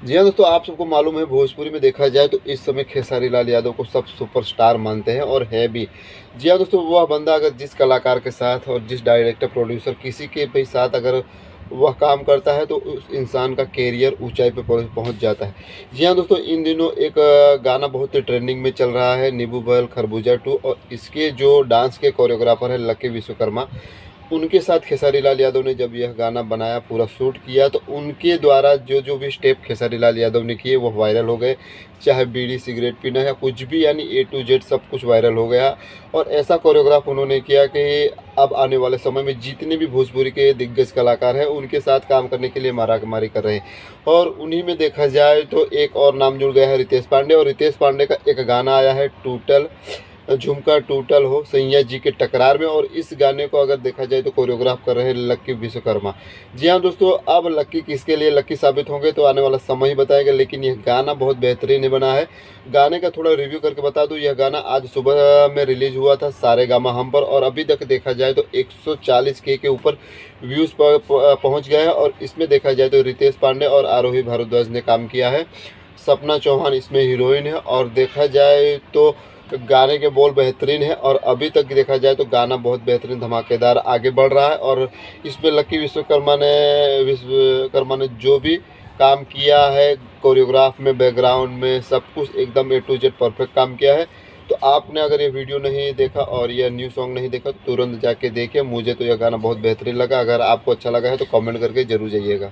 जी हाँ दोस्तों, आप सबको मालूम है भोजपुरी में देखा जाए तो इस समय खेसारी लाल यादव को सब सुपरस्टार मानते हैं और है भी। जी हाँ दोस्तों, वह बंदा अगर जिस कलाकार के साथ और जिस डायरेक्टर प्रोड्यूसर किसी के भी साथ अगर वह काम करता है तो उस इंसान का कैरियर ऊंचाई पे पहुंच जाता है। जी हाँ दोस्तों, इन दिनों एक गाना बहुत ट्रेंडिंग में चल रहा है, नींबू बहल खरबूजा 2, और इसके जो डांस के कोरियोग्राफर है लकी विश्वकर्मा, उनके साथ खेसारी लाल यादव ने जब यह गाना बनाया, पूरा शूट किया, तो उनके द्वारा जो जो भी स्टेप खेसारी लाल यादव ने किए वो वायरल हो गए। चाहे बीड़ी सिगरेट पीना या कुछ भी, यानी ए टू जेड सब कुछ वायरल हो गया। और ऐसा कोरियोग्राफ उन्होंने किया कि अब आने वाले समय में जितने भी भोजपुरी के दिग्गज कलाकार हैं उनके साथ काम करने के लिए मारामारी कर रहे हैं। और उन्हीं में देखा जाए तो एक और नाम जुड़ गया है, रितेश पांडे। और रितेश पांडे का एक गाना आया है, टूटल झुमका टूटल हो सैया जी के टकरार में, और इस गाने को अगर देखा जाए तो कोरियोग्राफ कर रहे हैं लक्की विश्वकर्मा। जी हाँ दोस्तों, अब लक्की किसके लिए लक्की साबित होंगे तो आने वाला समय ही बताएगा, लेकिन यह गाना बहुत बेहतरीन बना है। गाने का थोड़ा रिव्यू करके बता दूं, यह गाना आज सुबह में रिलीज हुआ था सारे गामा हम पर, और अभी तक देखा जाए तो 140K के ऊपर व्यूज़ पर पहुँच गया है। और इसमें देखा जाए तो रितेश पांडे और आरोही भारद्वाज ने काम किया है। सपना चौहान इसमें हीरोइन है, और देखा जाए तो गाने के बोल बेहतरीन है, और अभी तक देखा जाए तो गाना बहुत बेहतरीन धमाकेदार आगे बढ़ रहा है। और इसमें लक्की विश्वकर्मा ने जो भी काम किया है कोरियोग्राफ में, बैकग्राउंड में, सब कुछ एकदम ए टू जेड परफेक्ट काम किया है। तो आपने अगर ये वीडियो नहीं देखा और यह न्यू सॉन्ग नहीं देखा तो तुरंत जाके देखिए। मुझे तो यह गाना बहुत बेहतरीन लगा। अगर आपको अच्छा लगा है तो कमेंट करके ज़रूर जाइएगा।